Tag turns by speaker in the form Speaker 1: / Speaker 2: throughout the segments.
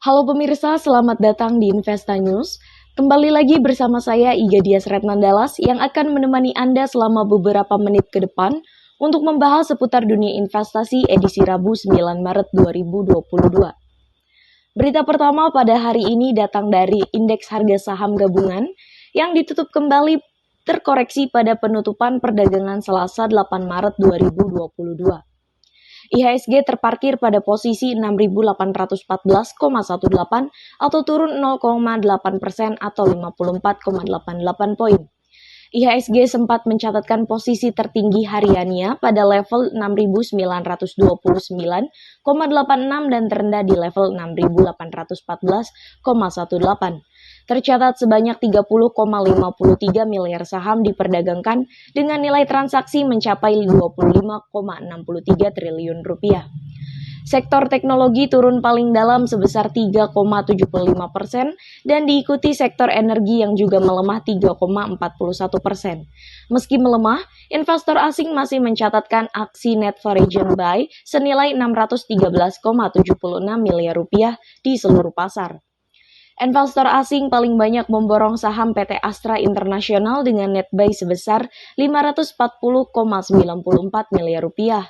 Speaker 1: Halo pemirsa, selamat datang di Investa News. Kembali lagi bersama saya Iga Dias Retnandalas yang akan menemani Anda selama beberapa menit ke depan untuk membahas seputar dunia investasi edisi Rabu 9 Maret 2022. Berita pertama pada hari ini datang dari indeks harga saham gabungan yang ditutup kembali terkoreksi pada penutupan perdagangan Selasa 8 Maret 2022. IHSG terparkir pada posisi 6.814,18 atau turun 0,8% atau 54,88 poin. IHSG sempat mencatatkan posisi tertinggi hariannya pada level 6.929,86 dan terendah di level 6.814,18. Tercatat sebanyak 30,53 miliar saham diperdagangkan dengan nilai transaksi mencapai 25,63 triliun rupiah. Sektor teknologi turun paling dalam sebesar 3,75% dan diikuti sektor energi yang juga melemah 3,41%. Meski melemah, investor asing masih mencatatkan aksi net foreign buy senilai 613,76 miliar rupiah di seluruh pasar. Investor asing paling banyak memborong saham PT Astra International dengan net buy sebesar 540,94 miliar rupiah.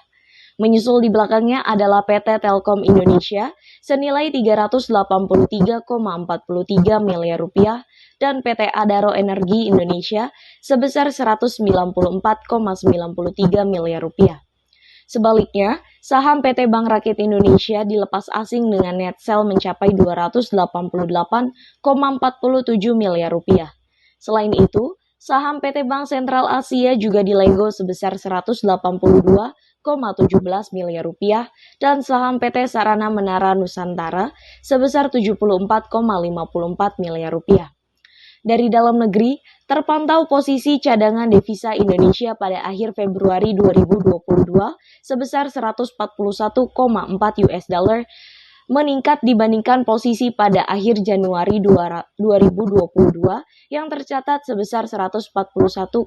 Speaker 1: Menyusul di belakangnya adalah PT Telkom Indonesia senilai 383,43 miliar rupiah dan PT Adaro Energi Indonesia sebesar 194,93 miliar rupiah. Sebaliknya, saham PT Bank Rakyat Indonesia dilepas asing dengan net sell mencapai 288,47 miliar rupiah. Selain itu, saham PT Bank Sentral Asia juga dilego sebesar 182,17 miliar rupiah dan saham PT Sarana Menara Nusantara sebesar 74,54 miliar rupiah. Dari dalam negeri, terpantau posisi cadangan devisa Indonesia pada akhir Februari 2022 sebesar 141,4 US dollar, meningkat dibandingkan posisi pada akhir Januari 2022 yang tercatat sebesar 141,3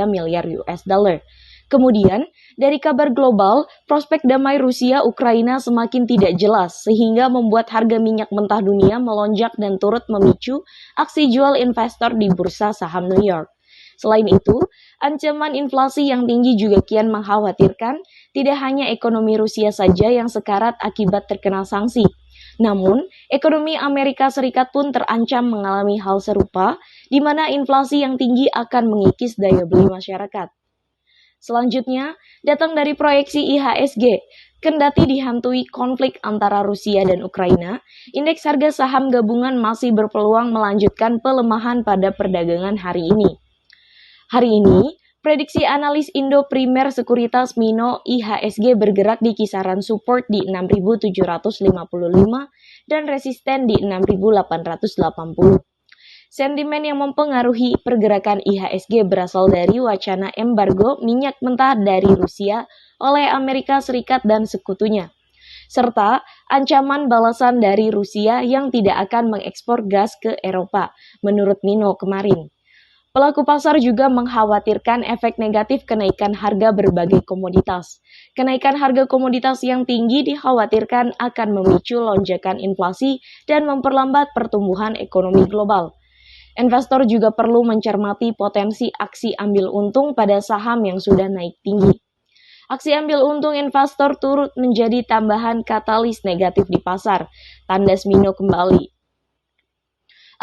Speaker 1: miliar US dollar. Kemudian, dari kabar global, prospek damai Rusia-Ukraina semakin tidak jelas sehingga membuat harga minyak mentah dunia melonjak dan turut memicu aksi jual investor di bursa saham New York. Selain itu, ancaman inflasi yang tinggi juga kian mengkhawatirkan tidak hanya ekonomi Rusia saja yang sekarat akibat terkena sanksi. Namun, ekonomi Amerika Serikat pun terancam mengalami hal serupa, di mana inflasi yang tinggi akan mengikis daya beli masyarakat. Selanjutnya, datang dari proyeksi IHSG. Kendati dihantui konflik antara Rusia dan Ukraina, indeks harga saham gabungan masih berpeluang melanjutkan pelemahan pada perdagangan hari ini. Hari ini, prediksi analis Indo Primer Sekuritas Mino IHSG bergerak di kisaran support di 6.755 dan resisten di 6.880. Sentimen yang mempengaruhi pergerakan IHSG berasal dari wacana embargo minyak mentah dari Rusia oleh Amerika Serikat dan sekutunya, serta ancaman balasan dari Rusia yang tidak akan mengekspor gas ke Eropa, menurut Mino kemarin. Pelaku pasar juga mengkhawatirkan efek negatif kenaikan harga berbagai komoditas. Kenaikan harga komoditas yang tinggi dikhawatirkan akan memicu lonjakan inflasi dan memperlambat pertumbuhan ekonomi global. Investor juga perlu mencermati potensi aksi ambil untung pada saham yang sudah naik tinggi. Aksi ambil untung investor turut menjadi tambahan katalis negatif di pasar, tandas Mino kembali.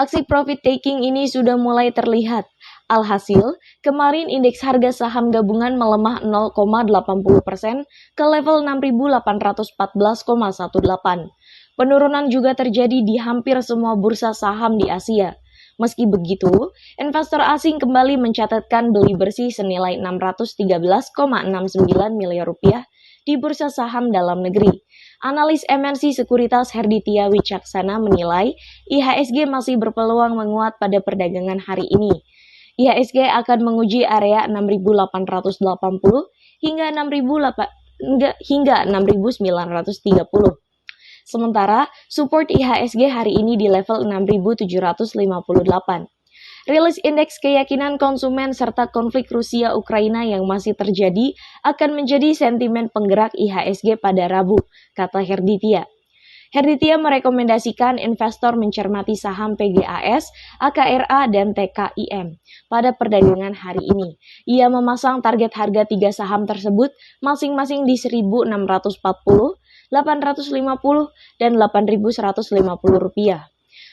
Speaker 1: Aksi profit taking ini sudah mulai terlihat. Alhasil, kemarin indeks harga saham gabungan melemah 0,80% ke level 6.814,18. Penurunan juga terjadi di hampir semua bursa saham di Asia. Meski begitu, investor asing kembali mencatatkan beli bersih senilai 613,69 miliar rupiah di bursa saham dalam negeri. Analis MNC Sekuritas Herditya Wicaksana menilai IHSG masih berpeluang menguat pada perdagangan hari ini. IHSG akan menguji area 6.880 hingga 6.930. Sementara, support IHSG hari ini di level 6.758. Rilis indeks keyakinan konsumen serta konflik Rusia-Ukraina yang masih terjadi akan menjadi sentimen penggerak IHSG pada Rabu, kata Herditya. Herditia merekomendasikan investor mencermati saham PGAS, AKRA, dan TKIM pada perdagangan hari ini. Ia memasang target harga 3 saham tersebut masing-masing di 1.640, 850, dan 8.150 rupiah.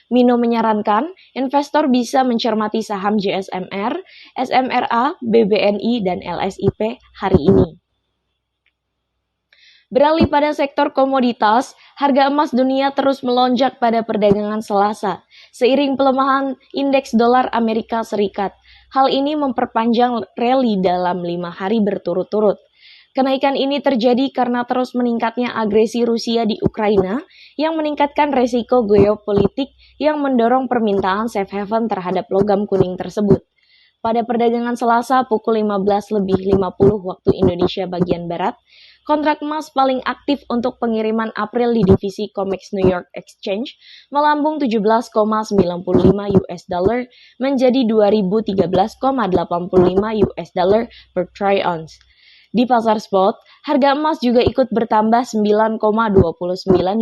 Speaker 1: Mino menyarankan investor bisa mencermati saham JSMR, SMRA, BBNI, dan LSIP hari ini. Beralih pada sektor komoditas, harga emas dunia terus melonjak pada perdagangan Selasa, seiring pelemahan indeks dolar Amerika Serikat. Hal ini memperpanjang rally dalam 5 hari berturut-turut. Kenaikan ini terjadi karena terus meningkatnya agresi Rusia di Ukraina yang meningkatkan resiko geopolitik yang mendorong permintaan safe haven terhadap logam kuning tersebut. Pada perdagangan Selasa pukul 15.50 waktu Indonesia bagian Barat, kontrak emas paling aktif untuk pengiriman April di divisi COMEX New York Exchange melambung 17,95 US dollar menjadi 2013,85 US dollar per troy ounce. Di pasar spot, harga emas juga ikut bertambah 9,29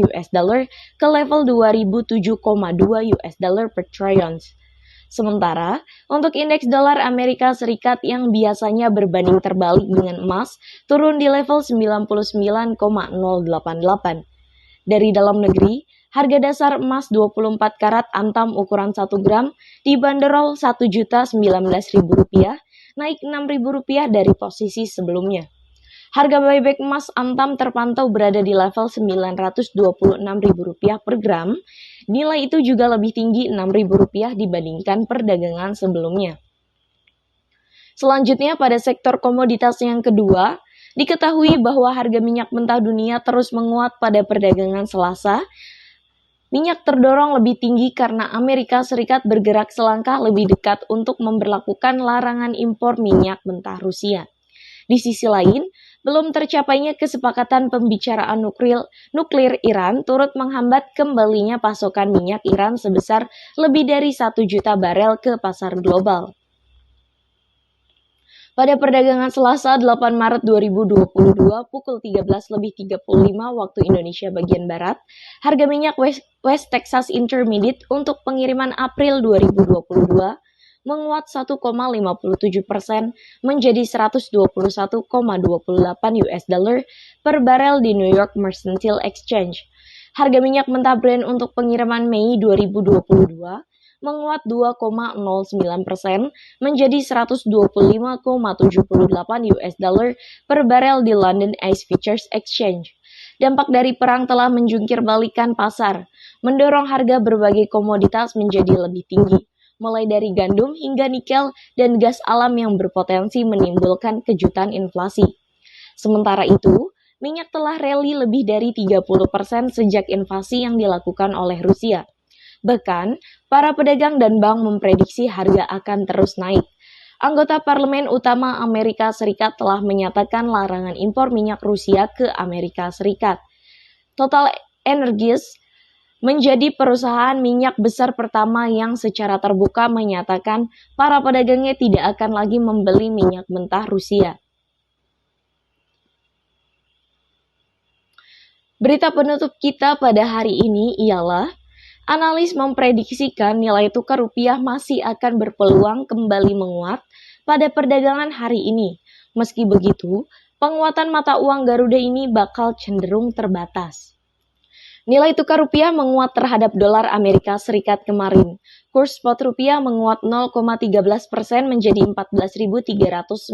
Speaker 1: US dollar ke level 2007,2 US dollar per troy ounce. Sementara, untuk indeks dolar Amerika Serikat yang biasanya berbanding terbalik dengan emas, turun di level 99,088. Dari dalam negeri, harga dasar emas 24 karat antam ukuran 1 gram dibanderol Rp1.019.000, naik Rp6.000 dari posisi sebelumnya. Harga buyback emas antam terpantau berada di level Rp926.000 per gram. Nilai itu juga lebih tinggi Rp6.000 dibandingkan perdagangan sebelumnya. Selanjutnya pada sektor komoditas yang kedua, diketahui bahwa harga minyak mentah dunia terus menguat pada perdagangan Selasa. Minyak terdorong lebih tinggi karena Amerika Serikat bergerak selangkah lebih dekat untuk memberlakukan larangan impor minyak mentah Rusia. Di sisi lain, belum tercapainya kesepakatan pembicaraan nuklir Iran turut menghambat kembalinya pasokan minyak Iran sebesar lebih dari 1 juta barel ke pasar global. Pada perdagangan Selasa 8 Maret 2022 pukul 13.35 waktu Indonesia bagian Barat, harga minyak West Texas Intermediate untuk pengiriman April 2022 menguat 1,57% menjadi 121,28 US dollar per barel di New York Mercantile Exchange. Harga minyak mentah Brent untuk pengiriman Mei 2022 menguat 2,09% menjadi 125,78 US dollar per barel di London ICE Futures Exchange. Dampak dari perang telah menjungkir balikan pasar, mendorong harga berbagai komoditas menjadi lebih tinggi, mulai dari gandum hingga nikel dan gas alam yang berpotensi menimbulkan kejutan inflasi. Sementara itu, minyak telah rally lebih dari 30% sejak invasi yang dilakukan oleh Rusia. Bahkan, para pedagang dan bank memprediksi harga akan terus naik. Anggota Parlemen Utama Amerika Serikat telah menyatakan larangan impor minyak Rusia ke Amerika Serikat. Total Energies menjadi perusahaan minyak besar pertama yang secara terbuka menyatakan para pedagangnya tidak akan lagi membeli minyak mentah Rusia. Berita penutup kita pada hari ini ialah analis memprediksikan nilai tukar rupiah masih akan berpeluang kembali menguat pada perdagangan hari ini. Meski begitu, penguatan mata uang Garuda ini bakal cenderung terbatas. Nilai tukar rupiah menguat terhadap dolar Amerika Serikat kemarin. Kurs spot rupiah menguat 0,13% menjadi Rp14.396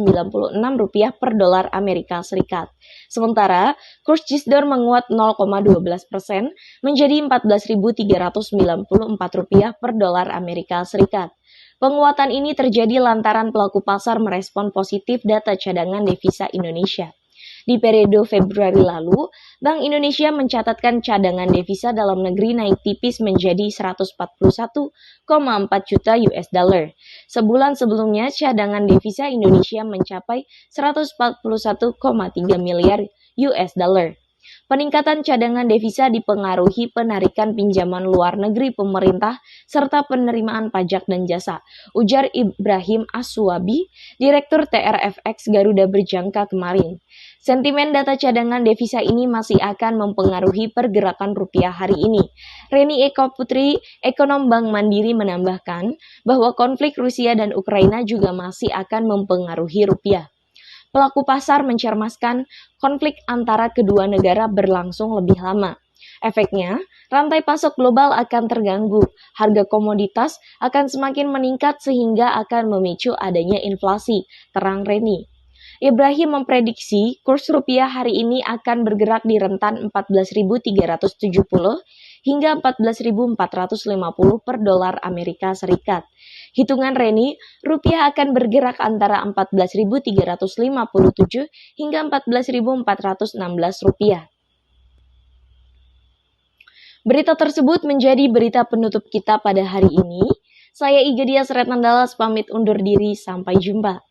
Speaker 1: per dolar Amerika Serikat. Sementara, kurs GISDOR menguat 0,12% menjadi Rp14.394 per dolar Amerika Serikat. Penguatan ini terjadi lantaran pelaku pasar merespon positif data cadangan devisa Indonesia. Di periode Februari lalu, Bank Indonesia mencatatkan cadangan devisa dalam negeri naik tipis menjadi 141,4 juta US dollar. Sebulan sebelumnya, cadangan devisa Indonesia mencapai 141,3 miliar US dollar. Peningkatan cadangan devisa dipengaruhi penarikan pinjaman luar negeri pemerintah serta penerimaan pajak dan jasa, ujar Ibrahim Aswabi, Direktur TRFX Garuda Berjangka kemarin. Sentimen data cadangan devisa ini masih akan mempengaruhi pergerakan rupiah hari ini. Reni Eko Putri, ekonom Bank Mandiri menambahkan bahwa konflik Rusia dan Ukraina juga masih akan mempengaruhi rupiah. Pelaku pasar mencermaskan konflik antara kedua negara berlangsung lebih lama. Efeknya, rantai pasok global akan terganggu, harga komoditas akan semakin meningkat sehingga akan memicu adanya inflasi, terang Reni. Ibrahim memprediksi kurs rupiah hari ini akan bergerak di rentan 14.370 hingga 14.450 per dolar Amerika Serikat. Hitungan Reni, rupiah akan bergerak antara 14.357 hingga 14.416 rupiah. Berita tersebut menjadi berita penutup kita pada hari ini. Saya Iga Dias Retnandalas pamit undur diri, sampai jumpa.